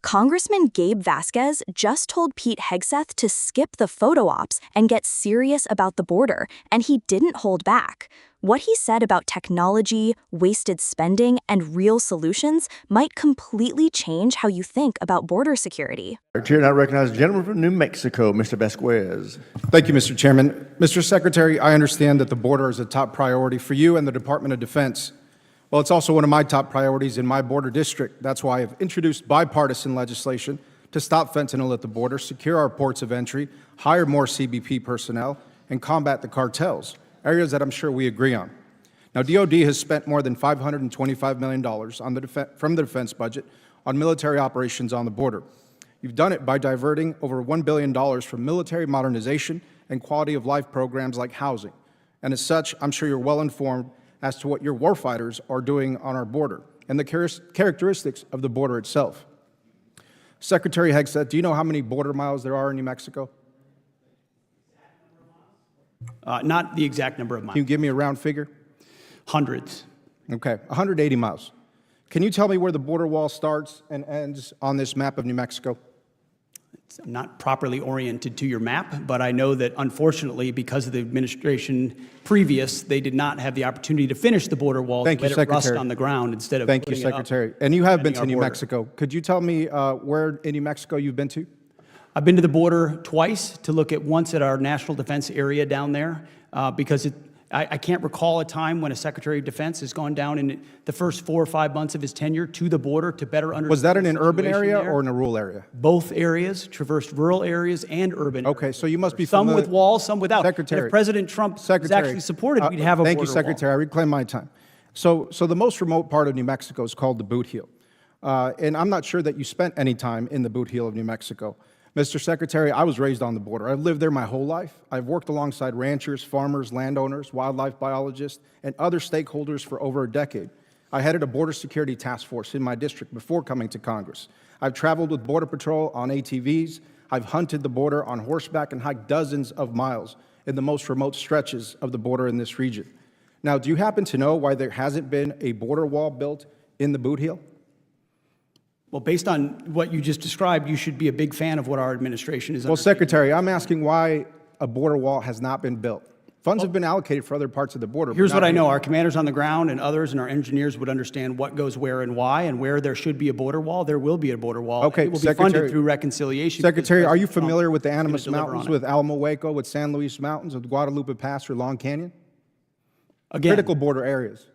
Congressman Gabe Vasquez just told Pete Hegseth to skip the photo ops and get serious about the border, and he didn't hold back. What he said about technology, wasted spending, and real solutions might completely change how you think about border security. Chair, now recognize the gentleman from New Mexico, Mr. Vasquez. Thank you, Mr. Chairman. Mr. Secretary, I understand that the border is a top priority for you and the Department of Defense. Well, it's also one of my top priorities in my border district. That's why I've introduced bipartisan legislation to stop fentanyl at the border, secure our ports of entry, hire more CBP personnel, and combat the cartels, areas that I'm sure we agree on. Now, DOD has spent more than $525 million from the defense budget on military operations on the border. You've done it by diverting over $1 billion from military modernization and quality of life programs like housing. And as such, I'm sure you're well informed as to what your warfighters are doing on our border and the characteristics of the border itself. Secretary Hegseth, do you know how many border miles there are in New Mexico? Not the exact number of miles. Can you give me a round figure? Hundreds. Okay, 180 miles. Can you tell me where the border wall starts and ends on this map of New Mexico? I'm not properly oriented to your map, but I know that unfortunately, because of the administration previous, they did not have the opportunity to finish the border wall. Thank you, let it rust Secretary. on the ground instead of Thank you, putting it up, Secretary. And you have been to defending New our border. Mexico. Could you tell me where in New Mexico you've been to? I've been to the border twice to look at once at our national defense area down there because I can't recall a time when a Secretary of Defense has gone down in the first 4 or 5 months of his tenure to the border to better understand. Was that in the an urban situation area there. or in a rural area? Both areas, traversed rural areas and urban Okay, areas. so you must be Some familiar- with walls, some without. Secretary. And if President Trump was actually supported, we'd have a Thank border you, Secretary. I reclaim my time. So the most remote part of New Mexico is called the Boot Heel. And I'm not sure that you spent any time in the Boot Heel of New Mexico. Mr. Secretary, I was raised on the border. I've lived there my whole life. I've worked alongside ranchers, farmers, landowners, wildlife biologists, and other stakeholders for over a decade. I headed a border security task force in my district before coming to Congress. I've traveled with Border Patrol on ATVs. I've hunted the border on horseback and hiked dozens of miles in the most remote stretches of the border in this region. Now, do you happen to know why there hasn't been a border wall built in the Boot Heel? Well, based on what you just described, you should be a big fan of what our administration is. Well, Secretary, I'm asking why a border wall has not been built. Funds have been allocated for other parts of the border. Here's what I know. Our commanders on the ground and others and our engineers would understand what goes where and why, and where there should be a border wall, there will be a border wall. Okay, it will be Secretary, funded through reconciliation. Secretary, are you President familiar Trump with the is gonna Animas deliver Mountains, on it. with Alamo Hueco, with San Luis Mountains, with Guadalupe Pass or Long Canyon? Again, Critical border areas.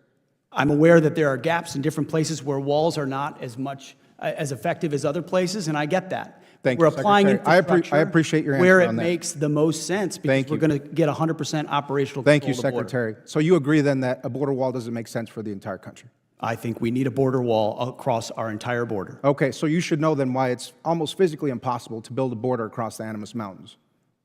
I'm aware that there are gaps in different places where walls are not as effective as other places, and I get that. Thank We're you, applying Secretary. infrastructure I appreciate your answer where it on that. makes the most sense because Thank we're you. going to get 100% operational Thank you, control of the border. Secretary. So you agree then that a border wall doesn't make sense for the entire country? I think we need a border wall across our entire border. Okay, so you should know then why it's almost physically impossible to build a border across the Animas Mountains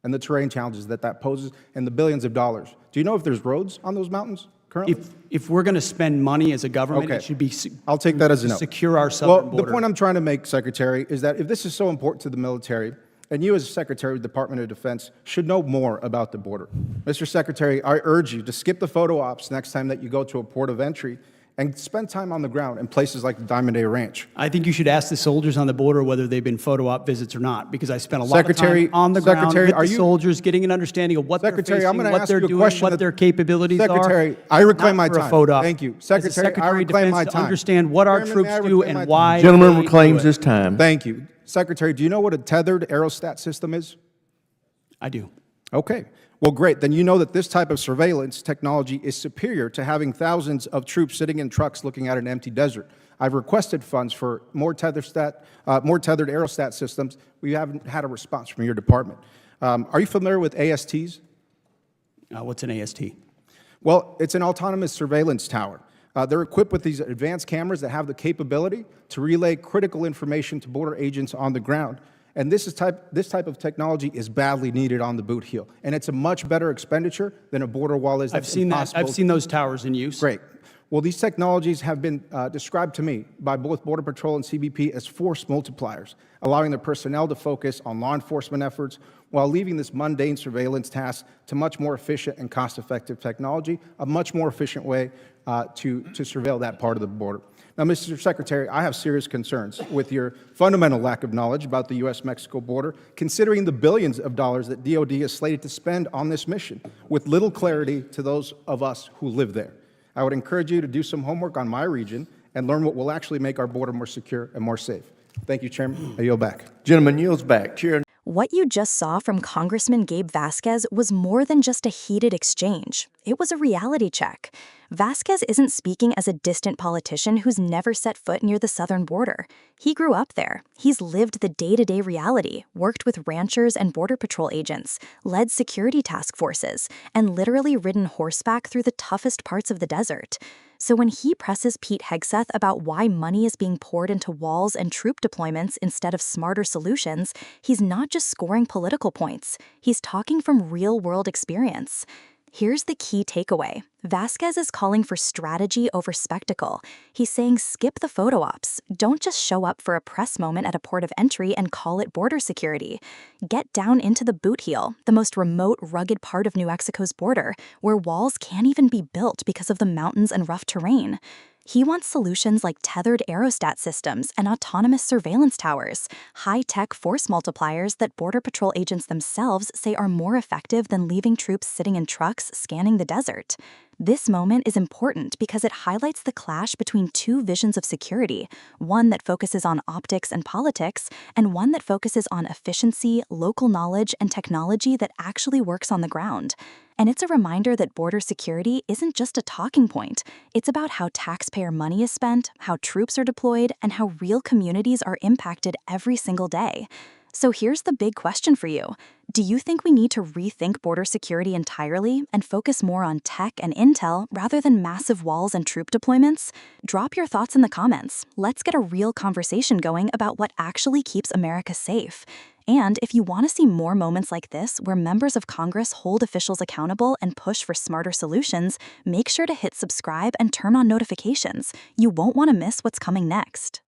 and the terrain challenges that that poses and the billions of dollars. Do you know if there's roads on those mountains currently? If we're going to spend money as a government, Okay. it should be I'll take that as a no. secure our southern border. Well, the point I'm trying to make, Secretary, is that if this is so important to the military, and you as Secretary of the Department of Defense should know more about the border. Mr. Secretary, I urge you to skip the photo ops next time that you go to a port of entry and spend time on the ground in places like the Diamond Day Ranch. I think you should ask the soldiers on the border whether they've been photo op visits or not, because I spent a lot Secretary- of time on the ground Secretary, with are the you- soldiers, getting an understanding of what Secretary, they're I'm facing, gonna what ask they're you a doing, question what that- their capabilities Secretary, are. I reclaim not my for a time. photo op. Thank you. As a Secretary, I Secretary of reclaim my Defense to time. understand what our Chairman, troops may I do reclaim my and time? why. Gentleman they reclaims do it. his time. Thank you. Secretary, do you know what a tethered aerostat system is? I do. Okay. Well, great. Then you know that this type of surveillance technology is superior to having thousands of troops sitting in trucks looking at an empty desert. I've requested funds for more tethered aerostat systems. We haven't had a response from your department. Are you familiar with ASTs? What's an AST? Well, it's an autonomous surveillance tower. They're equipped with these advanced cameras that have the capability to relay critical information to border agents on the ground. And this type of technology is badly needed on the Boot Heel. And it's a much better expenditure than a border wall is. I've seen that. I've seen those towers in use. Great. Well, these technologies have been described to me by both Border Patrol and CBP as force multipliers, allowing their personnel to focus on law enforcement efforts while leaving this mundane surveillance task to much more efficient and cost-effective technology, a much more efficient way to surveil that part of the border. Now, Mr. Secretary, I have serious concerns with your fundamental lack of knowledge about the U.S. Mexico border, considering the billions of dollars that DoD is slated to spend on this mission, with little clarity to those of us who live there. I would encourage you to do some homework on my region and learn what will actually make our border more secure and more safe. Thank you, Chairman. I yield back. Gentleman yields back. Chair. What you just saw from Congressman Gabe Vasquez was more than just a heated exchange. It was a reality check. Vasquez isn't speaking as a distant politician who's never set foot near the southern border. He grew up there. He's lived the day-to-day reality, worked with ranchers and Border Patrol agents, led security task forces, and literally ridden horseback through the toughest parts of the desert. So when he presses Pete Hegseth about why money is being poured into walls and troop deployments instead of smarter solutions, he's not just scoring political points. He's talking from real-world experience. Here's the key takeaway. Vasquez is calling for strategy over spectacle. He's saying skip the photo ops. Don't just show up for a press moment at a port of entry and call it border security. Get down into the boot heel, the most remote, rugged part of New Mexico's border, where walls can't even be built because of the mountains and rough terrain. He wants solutions like tethered aerostat systems and autonomous surveillance towers, high-tech force multipliers that Border Patrol agents themselves say are more effective than leaving troops sitting in trucks scanning the desert. This moment is important because it highlights the clash between two visions of security, one that focuses on optics and politics, and one that focuses on efficiency, local knowledge, and technology that actually works on the ground. And it's a reminder that border security isn't just a talking point. It's about how taxpayer money is spent, how troops are deployed, and how real communities are impacted every single day. So here's the big question for you. Do you think we need to rethink border security entirely and focus more on tech and intel rather than massive walls and troop deployments? Drop your thoughts in the comments. Let's get a real conversation going about what actually keeps America safe. And if you want to see more moments like this where members of Congress hold officials accountable and push for smarter solutions, make sure to hit subscribe and turn on notifications. You won't want to miss what's coming next.